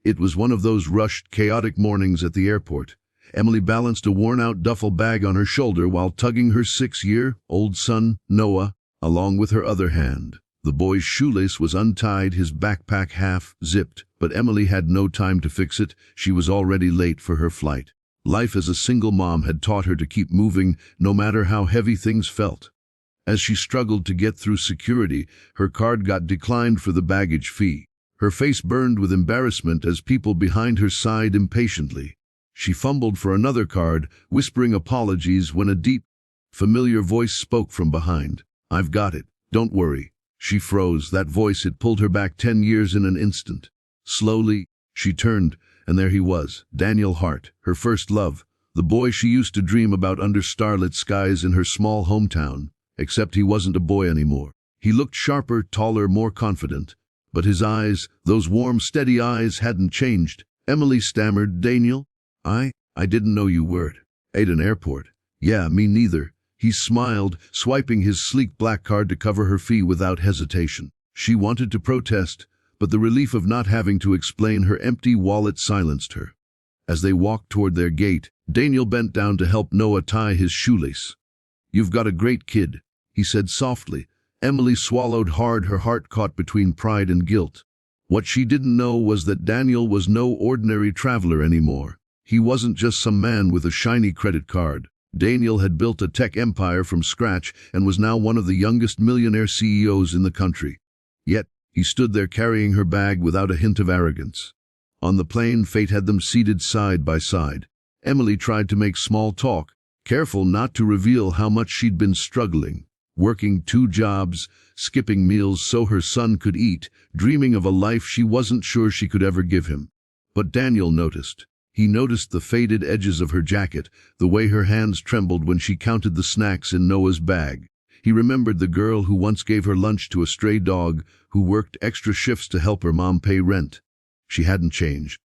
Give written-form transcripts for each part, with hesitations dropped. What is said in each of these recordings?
It was one of those rushed, chaotic mornings at the airport. Emily balanced a worn-out duffel bag on her shoulder while tugging her 6-year-old son, Noah, along with her other hand. The boy's shoelace was untied, his backpack half-zipped, but Emily had no time to fix it. She was already late for her flight. Life as a single mom had taught her to keep moving, no matter how heavy things felt. As she struggled to get through security, her card got declined for the baggage fee. Her face burned with embarrassment as people behind her sighed impatiently. She fumbled for another card, whispering apologies when a deep, familiar voice spoke from behind. "I've got it. Don't worry." She froze. That voice had pulled her back 10 years in an instant. Slowly, she turned, and there he was, Daniel Hart, her first love, the boy she used to dream about under starlit skies in her small hometown, except he wasn't a boy anymore. He looked sharper, taller, more confident, but his eyes, those warm, steady eyes, hadn't changed. Emily stammered, "Daniel? I didn't know you were at an airport." "Yeah, me neither." He smiled, swiping his sleek black card to cover her fee without hesitation. She wanted to protest, but the relief of not having to explain her empty wallet silenced her. As they walked toward their gate, Daniel bent down to help Noah tie his shoelace. "You've got a great kid," he said softly. Emily swallowed hard, her heart caught between pride and guilt. What she didn't know was that Daniel was no ordinary traveler anymore. He wasn't just some man with a shiny credit card. Daniel had built a tech empire from scratch and was now one of the youngest millionaire CEOs in the country. Yet, he stood there carrying her bag without a hint of arrogance. On the plane, fate had them seated side by side. Emily tried to make small talk, careful not to reveal how much she'd been struggling, working 2 jobs, skipping meals so her son could eat, dreaming of a life she wasn't sure she could ever give him. But Daniel noticed. He noticed the faded edges of her jacket, the way her hands trembled when she counted the snacks in Noah's bag. He remembered the girl who once gave her lunch to a stray dog, who worked extra shifts to help her mom pay rent. She hadn't changed.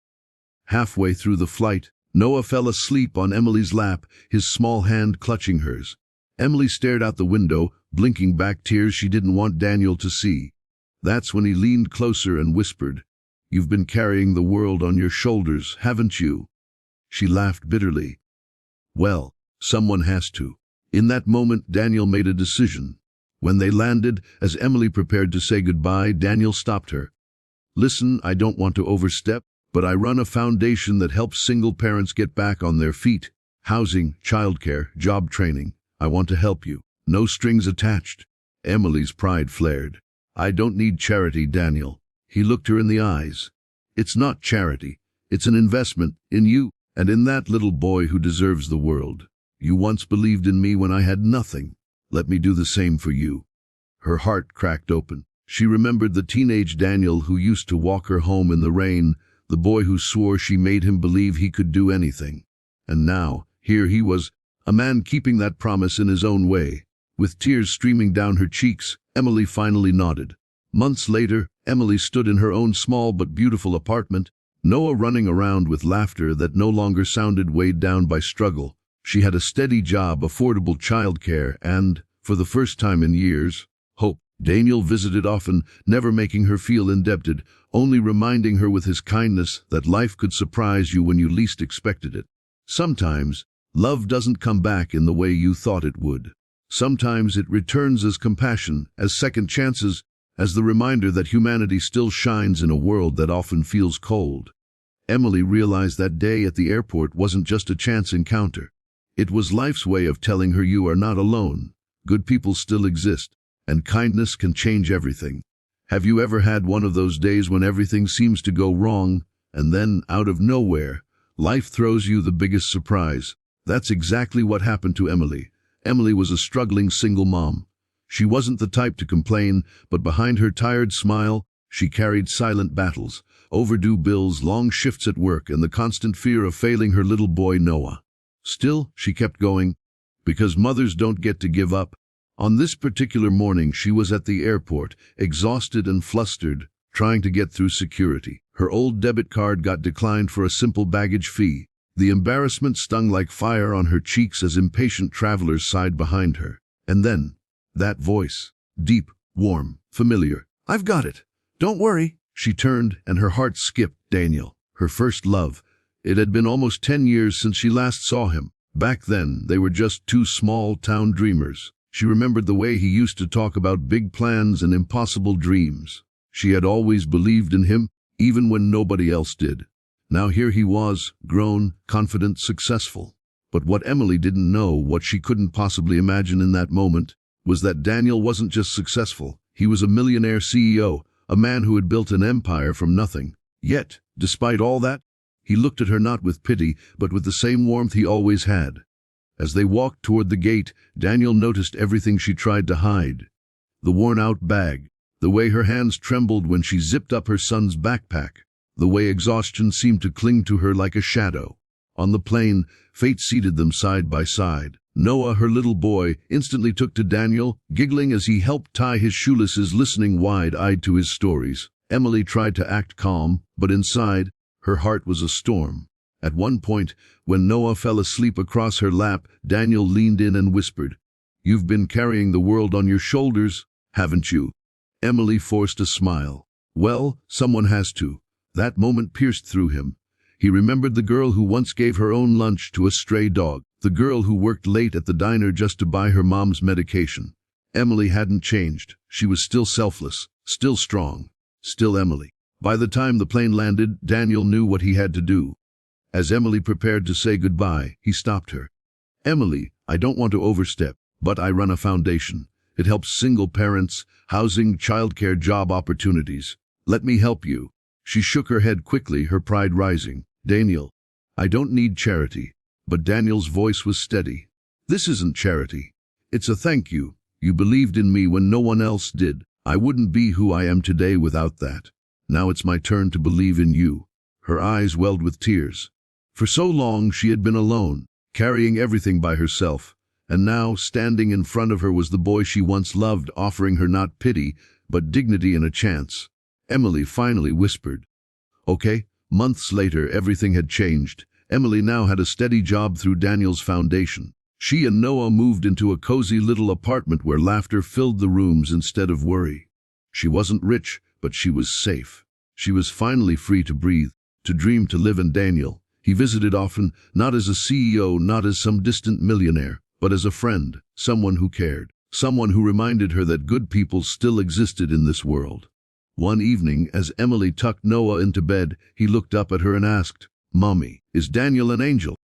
Halfway through the flight, Noah fell asleep on Emily's lap, his small hand clutching hers. Emily stared out the window, blinking back tears she didn't want Daniel to see. That's when he leaned closer and whispered, "You've been carrying the world on your shoulders, haven't you?" She laughed bitterly. "Well, someone has to." In that moment, Daniel made a decision. When they landed, as Emily prepared to say goodbye, Daniel stopped her. "Listen, I don't want to overstep, but I run a foundation that helps single parents get back on their feet. Housing, childcare, job training. I want to help you. No strings attached." Emily's pride flared. "I don't need charity, Daniel." He looked her in the eyes. "It's not charity. It's an investment in you, and in that little boy who deserves the world. You once believed in me when I had nothing. Let me do the same for you." Her heart cracked open. She remembered the teenage Daniel who used to walk her home in the rain, the boy who swore she made him believe he could do anything. And now, here he was, a man keeping that promise in his own way. With tears streaming down her cheeks, Emily finally nodded. Months later, Emily stood in her own small but beautiful apartment, Noah running around with laughter that no longer sounded weighed down by struggle. She had a steady job, affordable childcare, and, for the first time in years, hope. Daniel visited often, never making her feel indebted, only reminding her with his kindness that life could surprise you when you least expected it. Sometimes, love doesn't come back in the way you thought it would. Sometimes it returns as compassion, as second chances, as the reminder that humanity still shines in a world that often feels cold. Emily realized that day at the airport wasn't just a chance encounter. It was life's way of telling her you are not alone. Good people still exist, and kindness can change everything. Have you ever had one of those days when everything seems to go wrong, and then, out of nowhere, life throws you the biggest surprise? That's exactly what happened to Emily. Emily was a struggling single mom. She wasn't the type to complain, but behind her tired smile, she carried silent battles, overdue bills, long shifts at work, and the constant fear of failing her little boy Noah. Still, she kept going, because mothers don't get to give up. On this particular morning, she was at the airport, exhausted and flustered, trying to get through security. Her old debit card got declined for a simple baggage fee. The embarrassment stung like fire on her cheeks as impatient travelers sighed behind her. And then, that voice, deep, warm, familiar. "I've got it. Don't worry." She turned, and her heart skipped. "Daniel." Her first love. It had been almost 10 years since she last saw him. Back then, they were just two small-town dreamers. She remembered the way he used to talk about big plans and impossible dreams. She had always believed in him, even when nobody else did. Now here he was, grown, confident, successful. But what Emily didn't know, what she couldn't possibly imagine in that moment, was that Daniel wasn't just successful. He was a millionaire CEO, a man who had built an empire from nothing. Yet, despite all that, he looked at her not with pity, but with the same warmth he always had. As they walked toward the gate, Daniel noticed everything she tried to hide. The worn-out bag, the way her hands trembled when she zipped up her son's backpack, the way exhaustion seemed to cling to her like a shadow. On the plane, fate seated them side by side. Noah, her little boy, instantly took to Daniel, giggling as he helped tie his shoelaces, listening wide-eyed to his stories. Emily tried to act calm, but inside, her heart was a storm. At one point, when Noah fell asleep across her lap, Daniel leaned in and whispered, "You've been carrying the world on your shoulders, haven't you?" Emily forced a smile. Well, someone has to. That moment pierced through him. He remembered the girl who once gave her own lunch to a stray dog, the girl who worked late at the diner just to buy her mom's medication. Emily hadn't changed. She was still selfless, still strong, still Emily. By the time the plane landed, Daniel knew what he had to do. As Emily prepared to say goodbye, he stopped her. "Emily, I don't want to overstep, but I run a foundation. It helps single parents, housing, childcare, job opportunities. Let me help you." She shook her head quickly, her pride rising. "Daniel, I don't need charity." But Daniel's voice was steady. "This isn't charity. It's a thank you. You believed in me when no one else did. I wouldn't be who I am today without that. Now it's my turn to believe in you." Her eyes welled with tears. For so long she had been alone, carrying everything by herself, and now, standing in front of her, was the boy she once loved, offering her not pity, but dignity and a chance. Emily finally whispered, "Okay." Months later, everything had changed. Emily now had a steady job through Daniel's foundation. She and Noah moved into a cozy little apartment where laughter filled the rooms instead of worry. She wasn't rich, but she was safe. She was finally free to breathe, to dream, to live. And Daniel, he visited often, not as a CEO, not as some distant millionaire, but as a friend, someone who cared, someone who reminded her that good people still existed in this world. One evening, as Emily tucked Noah into bed, he looked up at her and asked, "Mommy, is Daniel an angel?"